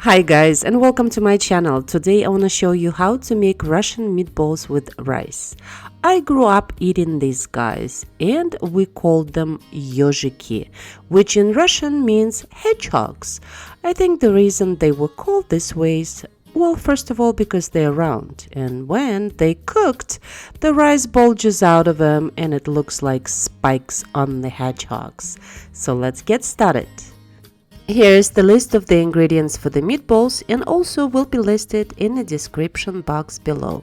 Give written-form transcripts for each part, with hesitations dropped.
Hi guys, and welcome to my channel. Today I want to show you how to make Russian meatballs with rice. I grew up eating these guys and we called them Ezhiki, which in Russian means hedgehogs. I think the reason they were called this way is, well, first of all because they're round, and when they cooked, the rice bulges out of them and it looks like spikes on the hedgehogs. So let's get started. Here's the list of the ingredients for the meatballs, and also will be listed in the description box below.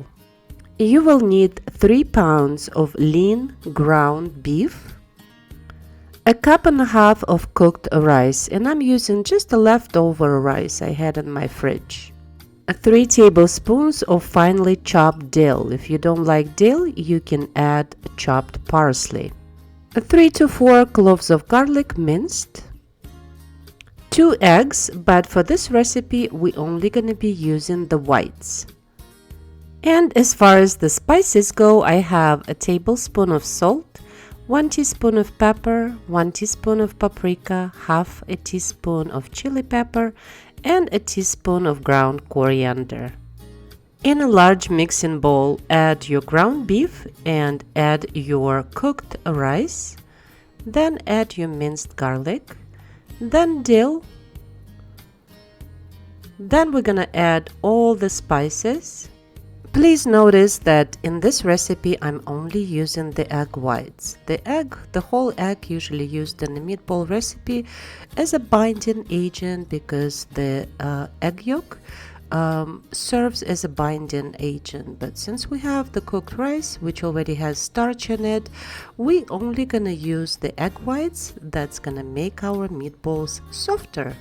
You will need 3 pounds of lean ground beef, a cup and a half of cooked rice, and I'm using just the leftover rice I had in my fridge. 3 tablespoons of finely chopped dill. If you don't like dill, you can add chopped parsley. 3 to 4 cloves of garlic minced. 2 eggs, but for this recipe we only gonna be using the whites. And as far as the spices go, I have a tablespoon of salt, 1 teaspoon of pepper, 1 teaspoon of paprika, half a teaspoon of chili pepper, and a teaspoon of ground coriander. In a large mixing bowl, add your ground beef and add your cooked rice, then add your minced garlic, then dill. Then we're gonna add all the spices. Please notice that in this recipe I'm only using the egg whites. The whole egg usually used in the meatball recipe as a binding agent because the egg yolk serves as a binding agent, but since we have the cooked rice which already has starch in it, we only gonna use the egg whites. That's gonna make our meatballs softer.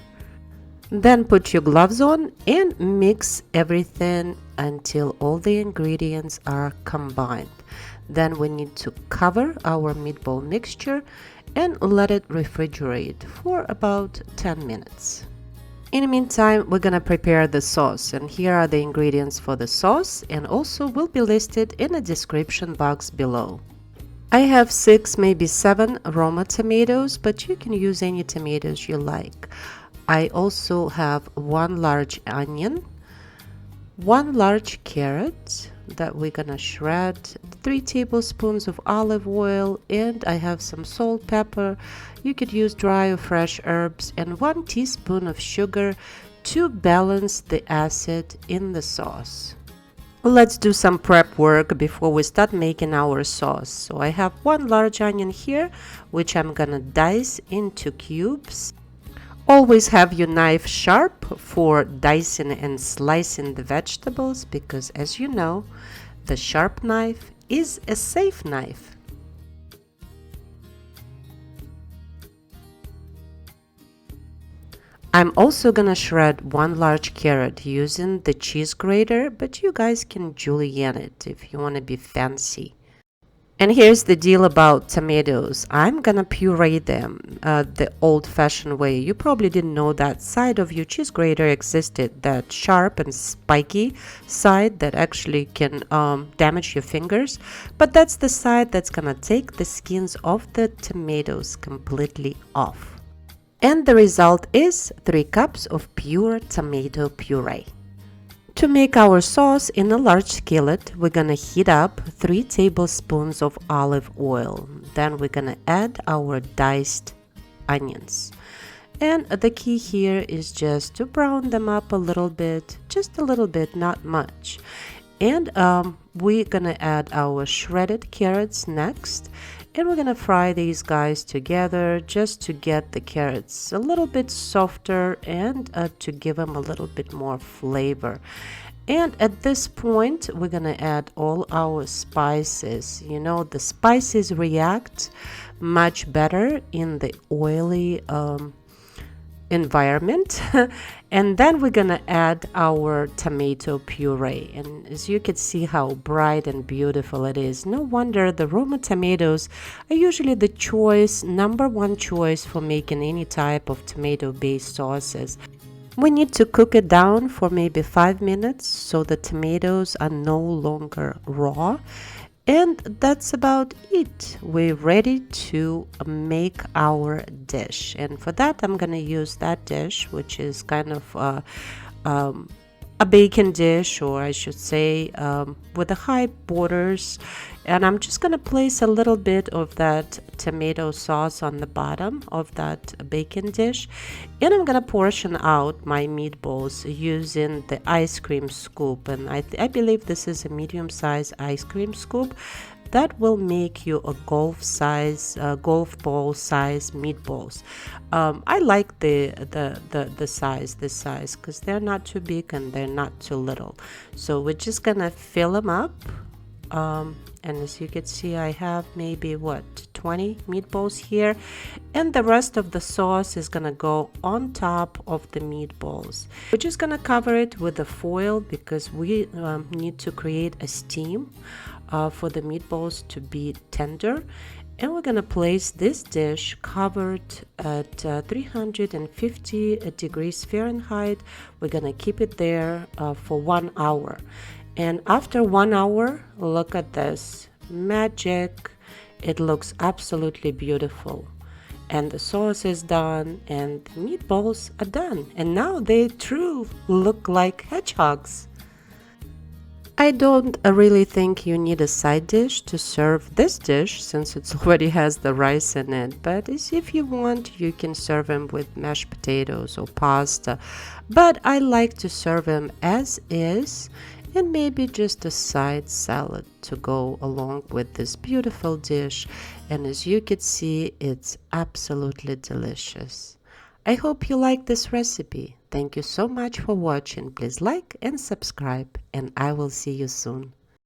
Then put your gloves on and mix everything until all the ingredients are combined. Then we need to cover our meatball mixture and let it refrigerate for about 10 minutes. In the meantime, we're gonna prepare the sauce, and here are the ingredients for the sauce, and also will be listed in the description box below. I have 6, maybe 7 Roma tomatoes, but you can use any tomatoes you like. I also have 1 large onion, 1 large carrot that we're gonna shred, 3 tablespoons of olive oil, and I have some salt, pepper. You could use dry or fresh herbs, and 1 teaspoon of sugar to balance the acid in the sauce. Let's do some prep work before we start making our sauce. So I have 1 large onion here, which I'm gonna dice into cubes. Always have your knife sharp for dicing and slicing the vegetables because, as you know, the sharp knife is a safe knife. I'm also gonna shred 1 large carrot using the cheese grater, but you guys can julienne it if you want to be fancy. And here's the deal about tomatoes. I'm gonna puree them the old-fashioned way. You probably didn't know that side of your cheese grater existed, that sharp and spiky side that actually can damage your fingers. But that's the side that's gonna take the skins of the tomatoes completely off. And the result is 3 cups of pure tomato puree. To make our sauce in a large skillet, we're gonna heat up 3 tablespoons of olive oil. Then we're gonna add our diced onions. And the key here is just to brown them up a little bit, just a little bit, not much. And we're gonna add our shredded carrots next. And we're gonna fry these guys together just to get the carrots a little bit softer and to give them a little bit more flavor. And at this point, we're gonna add all our spices. You know, the spices react much better in the oily environment. And then we're gonna add our tomato puree, and as you can see how bright and beautiful it is. No wonder the Roma tomatoes are usually the number one choice for making any type of tomato based sauces. We need to cook it down for maybe 5 minutes so the tomatoes are no longer raw. And that's about it. We're ready to make our dish, and for that I'm gonna use that dish, which is kind of a bacon dish, or I should say with the high borders, and I'm just gonna place a little bit of that tomato sauce on the bottom of that bacon dish, and I'm gonna portion out my meatballs using the ice cream scoop. And I believe this is a medium-sized ice cream scoop that will make you a golf ball size meatballs. I like the size, this size, because they're not too big and they're not too little. So we're just gonna fill them up, and as you can see, I have maybe 20 meatballs here, and the rest of the sauce is gonna go on top of the meatballs. We're just gonna cover it with the foil because we need to create a steam for the meatballs to be tender. And we're gonna place this dish covered at 350 degrees Fahrenheit. We're gonna keep it there for 1 hour. And after 1 hour, look at this magic. It looks absolutely beautiful. And the sauce is done and the meatballs are done. And now they truly look like hedgehogs. I don't really think you need a side dish to serve this dish since it already has the rice in it, but if you want, you can serve them with mashed potatoes or pasta. But I like to serve them as is, and maybe just a side salad to go along with this beautiful dish. And as you can see, it's absolutely delicious. I hope you like this recipe. Thank you so much for watching. Please like and subscribe, and I will see you soon.